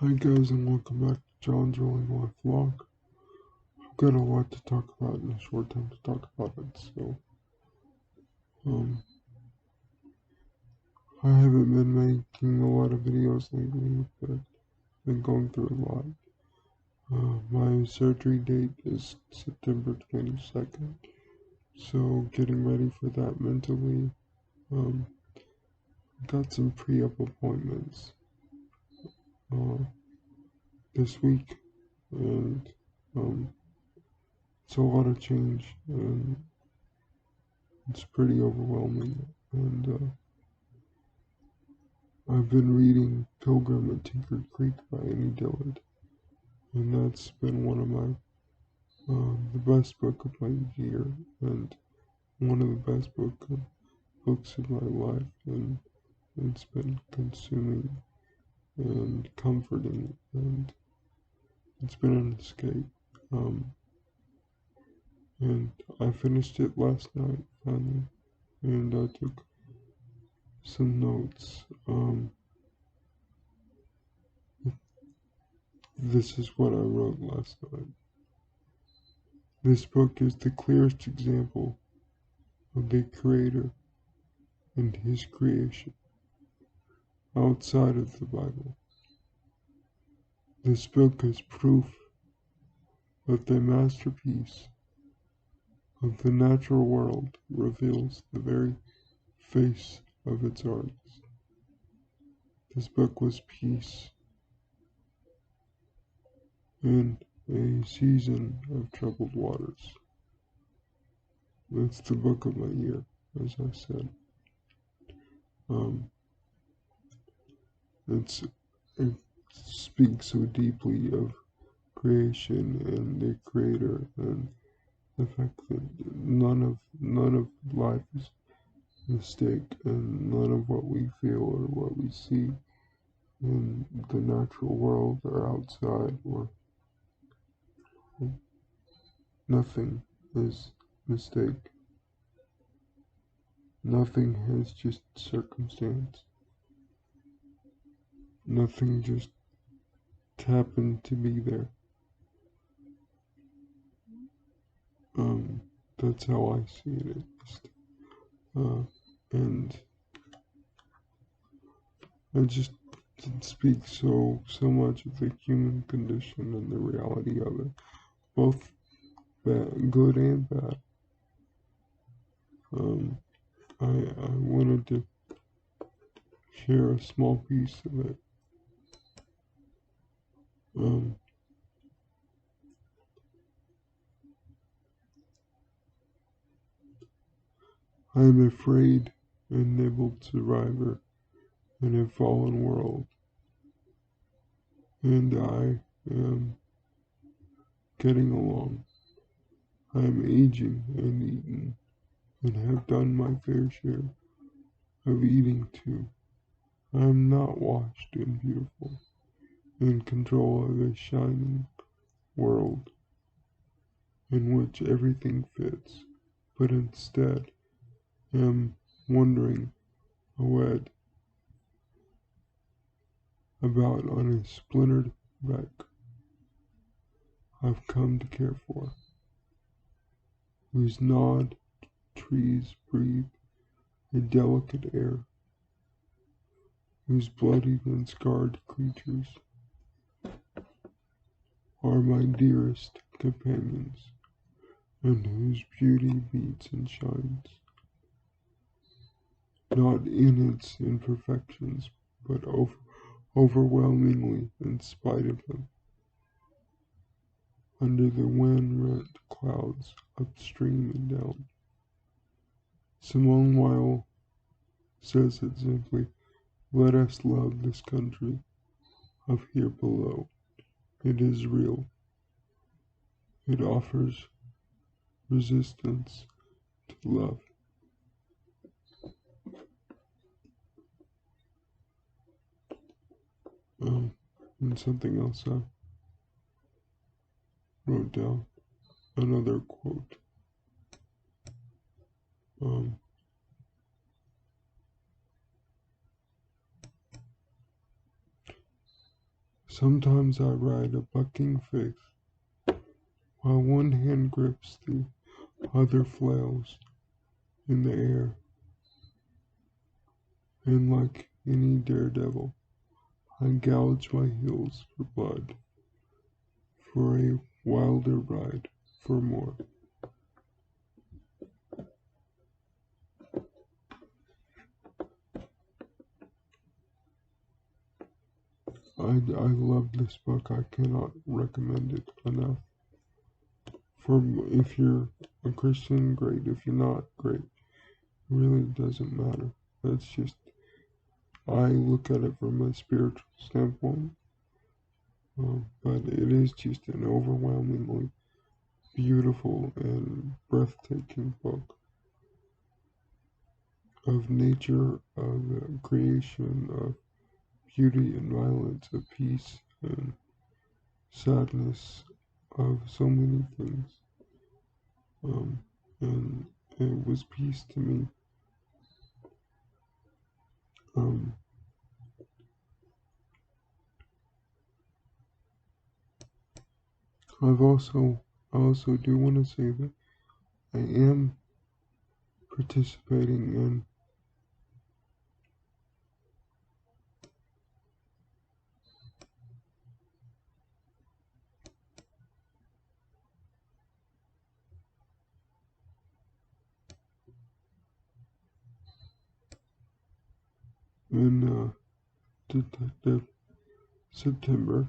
Hi guys, and welcome back to John's Rolling Life Vlog. I've got a lot to talk about in a short time to talk about it, so I haven't been making a lot of videos lately, but I've been going through a lot. My surgery date is September 22nd, so getting ready for that mentally. Got some pre-op appointments this week, and it's a lot of change, and it's pretty overwhelming. And I've been reading Pilgrim at Tinker Creek by Dillard, and that's been one of my the best book of my year, and one of the best books of my life, and it's been consuming and comforting, and it's been an escape. And I finished it last night finally, and I took some notes. This is what I wrote last night. This book is the clearest example of the Creator and His creation outside of the Bible. This book is proof that the masterpiece of the natural world reveals the very face of its artist. This book was peace in a season of troubled waters. It's the book of my year, as I said. It speaks so deeply of creation and the Creator, and the fact that none of life is a mistake, and none of what we feel or what we see in the natural world or outside, or nothing is mistake. Nothing has just circumstance. Nothing just happened to be there. That's how I see it, at least. And I just speak so much of the human condition and the reality of it, both bad, good and bad. I wanted to share a small piece of it. I am afraid, a nibbled survivor in a fallen world, and I am getting along. I am aging and eaten, and have done my fair share of eating too. I am not washed and beautiful, in control of a shining world in which everything fits, but instead am wandering awed about on a splintered wreck I've come to care for, whose gnawed trees breathe a delicate air, whose bloodied and scarred creatures are my dearest companions, and whose beauty beats and shines, not in its imperfections, but overwhelmingly in spite of them, under the wind-rent clouds upstream and down. Simone Weil says it simply, let us love this country of here below. It is real. It offers resistance to love. And something else I wrote down, another quote. Sometimes I ride a bucking faith, while one hand grips the other flails in the air, and like any daredevil, I gouge my heels for blood, for a wilder ride, for more. I love this book. I cannot recommend it enough. For if you're a Christian, great. If you're not, great. It really doesn't matter. That's just I look at it from a spiritual standpoint, but it is just an overwhelmingly beautiful and breathtaking book of nature, of creation, of beauty and violence, of peace and sadness, of so many things. And it was peace to me. Um, I also do want to say that I am participating in Detective September.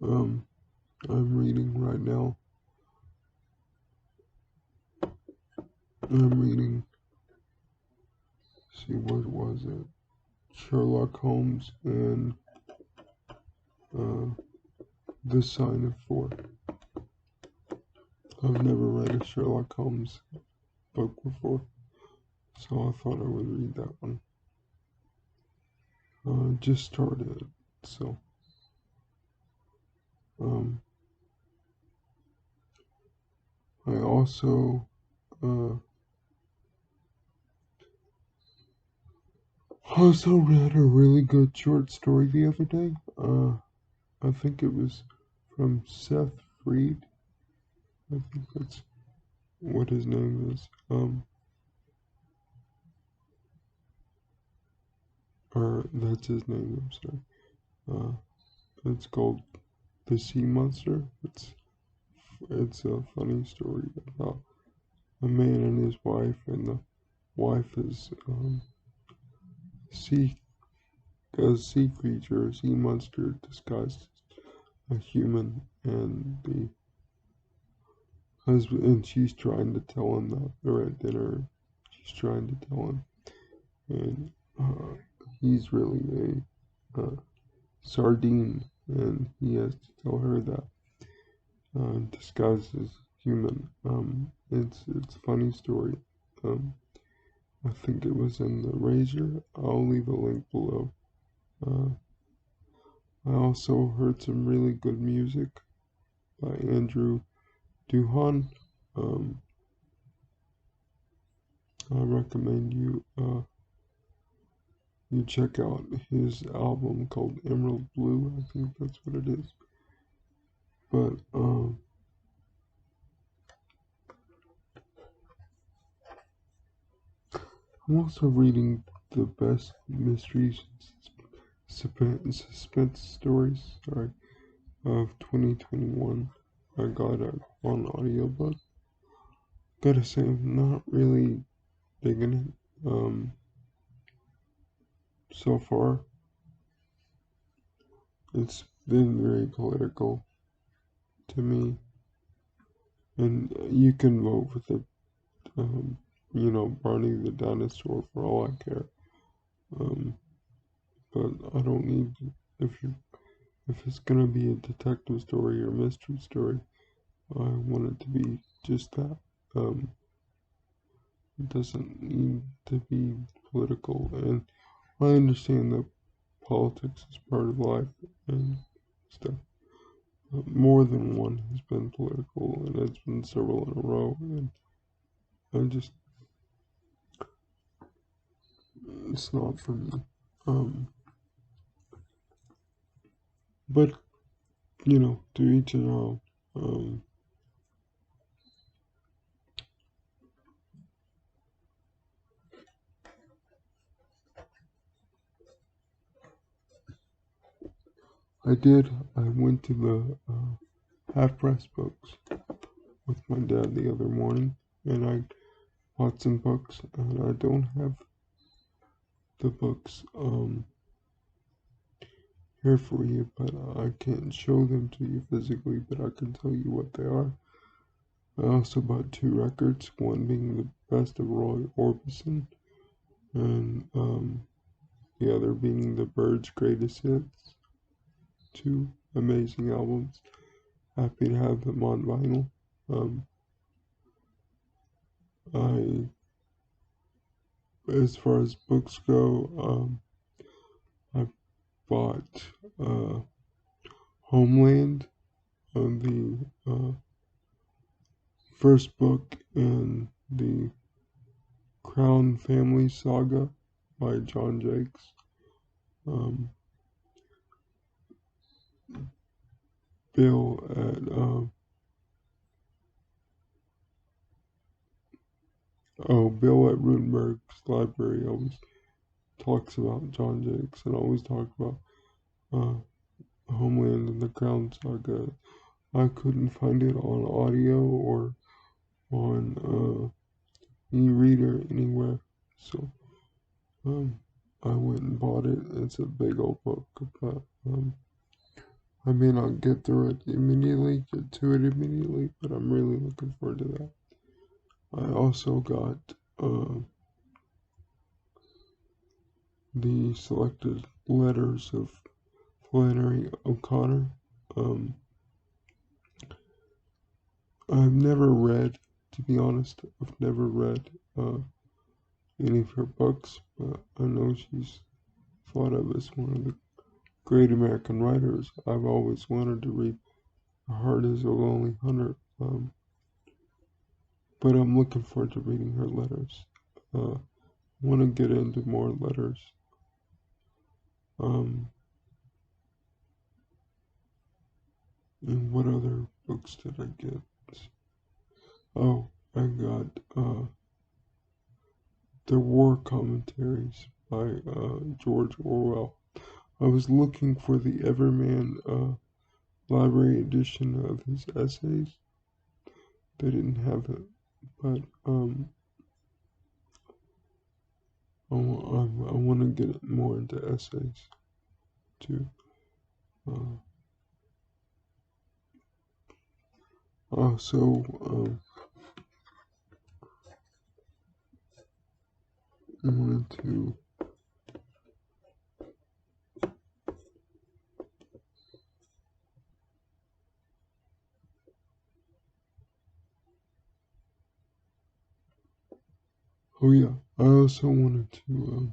Um, I'm reading right now. I'm reading. See, what was it? Sherlock Holmes and uh, The Sign of Four. I've never read a Sherlock Holmes book before, so I thought I would read that one. Just started, so um, I uh, also read a really good short story the other day. I think it was from Seth Freed. I think that's what his name is. Or that's his name. I'm sorry. It's called The Sea Monster. It's a funny story about a man and his wife, and the wife is sea a sea creature, a sea monster disguised as a human, and the husband, and she's trying to tell him that they're at dinner. She's trying to tell him, and he's really a sardine, and he has to tell her that disguised as human. It's a funny story. I think it was in the Razor. I'll leave a link below. Uh, I also heard some really good music by Andrew Duhon. Um, I recommend you check out his album called Emerald Blue. I think that's what it is. But I'm also reading the best mysteries suspense stories. Sorry, of 2021. I got it on audiobook. Gotta say, I'm not really digging it. So far, it's been very political to me, and you can vote for the, um, Barney the dinosaur for all I care. Um, but I don't need if it's gonna be a detective story or mystery story, I want it to be just that. Um, it doesn't need to be political, and I understand that politics is part of life and stuff. But more than one has been political, and it's been several in a row, and I just it's not for me. Um, but to each their own. Um, I did. I went to the half price books with my dad the other morning, and I bought some books, and I don't have the books here for you, but I can't show them to you physically, but I can tell you what they are. I also bought two records, one being the best of Roy Orbison, and the other being the Byrds' greatest hits. Two amazing albums. Happy to have them on vinyl. Um, I, as far as books go, I bought Homeland, the first book in the Crown Family Saga by John Jakes. Um, Bill at Bill at Rutenberg's library always talks about John Jakes and always talk about uh, Homeland and the Crown Saga. I couldn't find it on audio or on e-reader anywhere, so I went and bought it. It's a big old book, but I may not get to it immediately, but I'm really looking forward to that. I also got the selected letters of Flannery O'Connor. Um, I've never read, to be honest, I've never read any of her books, but I know she's thought of as one of the great American writers. I've always wanted to read A Heart is a Lonely Hunter, but I'm looking forward to reading her letters. I want to get into more letters. Um, and what other books did I get? Oh, I got the war commentaries by George Orwell. I was looking for the Everman library edition of his essays. They didn't have it, but I want to get more into essays too. Uh, also, I wanted to. Oh yeah, I also wanted to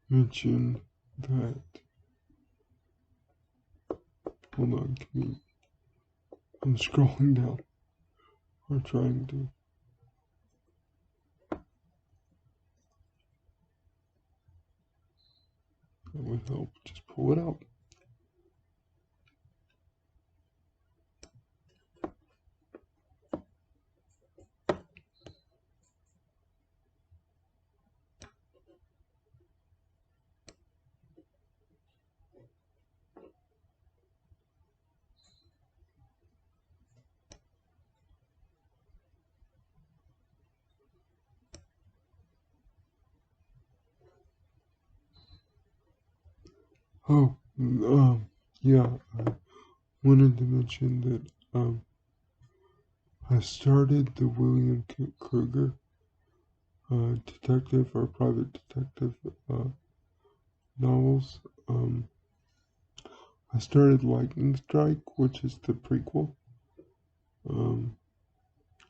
mention that. Hold on, I'm scrolling down. Or trying to. That would help. Just pull it out. Oh, yeah. I wanted to mention that I started the William Kruger detective or private detective novels. I started Lightning Strike, which is the prequel. Um,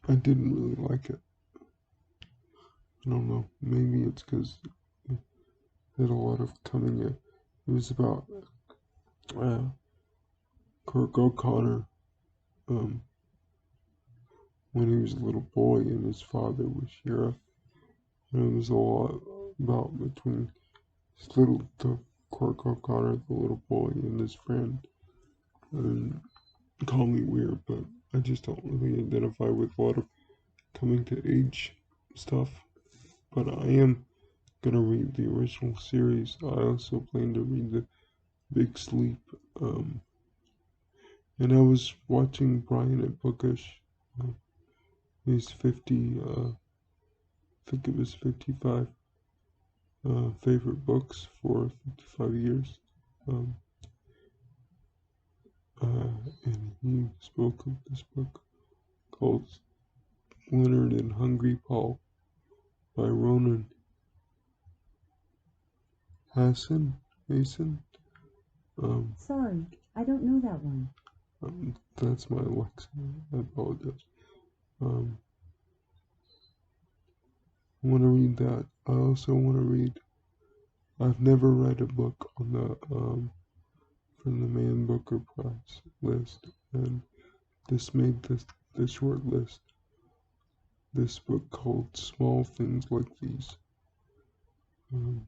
I didn't really like it. I don't know. Maybe it's because it had a lot of coming in. It was about uh, Kirk O'Connor um, when he was a little boy and his father was sheriff. And it was a lot about between the Cork O'Connor, the little boy, and his friend. And call me weird, but I just don't really identify with a lot of coming to age stuff. But I am gonna read the original series. I also plan to read the Big Sleep. Um, and I was watching Brian at Bookish. Uh, his 50, I think it was 55 favorite books for 55 years. Um, and he spoke of this book called Leonard and Hungry Paul by Ronan Hassan. Sorry, I don't know that one. That's my Alexa. I apologize. Um, I want to read that. I also want to read. I've never read a book on the from the Man Booker Prize list, and this made the short list. This book called Small Things Like These, um,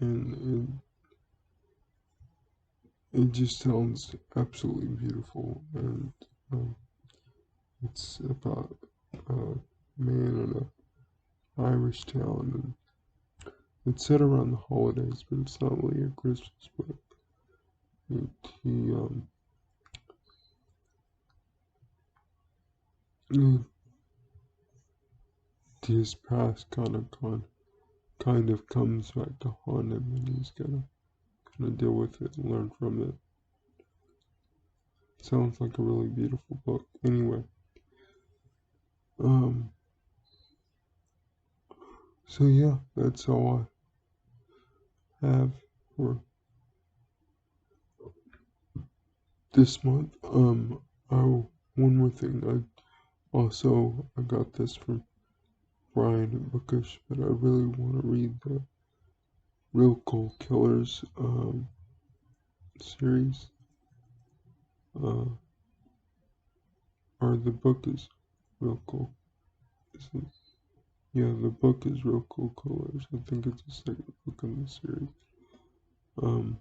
and it just sounds absolutely beautiful, and um, it's about a man in an Irish town, and it's set around the holidays, but it's not really a Christmas book. He mm, his past kind of comes back to haunt him, and he's gonna deal with it and learn from it. Sounds like a really beautiful book. Anyway, um, so yeah, that's all I have for this month. Oh, one more thing. I got this from Brian and Bookish, but I really want to read the Real Cool Killers series. Uh, or the book is real cool. Isn't it? Yeah, the book is Real Cool Killers. I think it's the second book in the series. Um,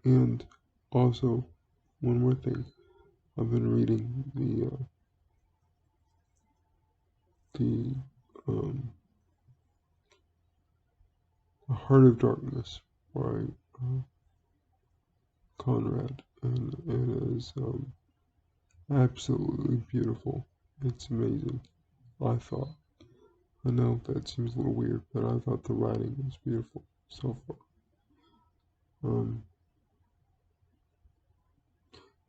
and also one more thing. I've been reading the The Heart of Darkness by uh, Conrad, and it is absolutely beautiful. It's amazing. I thought. I know that seems a little weird, but I thought the writing was beautiful so far. Um,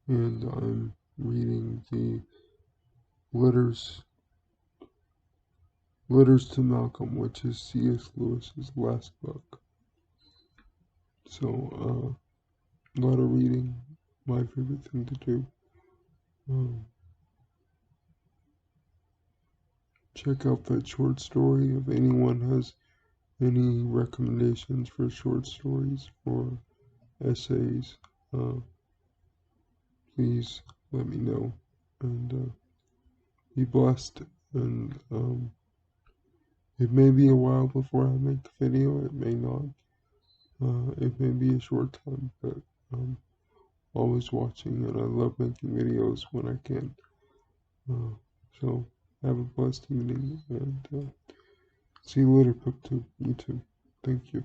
and I'm reading the letters Letters to Malcolm, which is C.S. Lewis's last book. So, a lot of reading, my favorite thing to do. Um, check out that short story. If anyone has any recommendations for short stories or essays, uh, please let me know. And be blessed. And it may be a while before I make a video. It may not. It may be a short time, but always watching, and I love making videos when I can. Uh, so have a blessed evening, and see you later, YouTube. Thank you.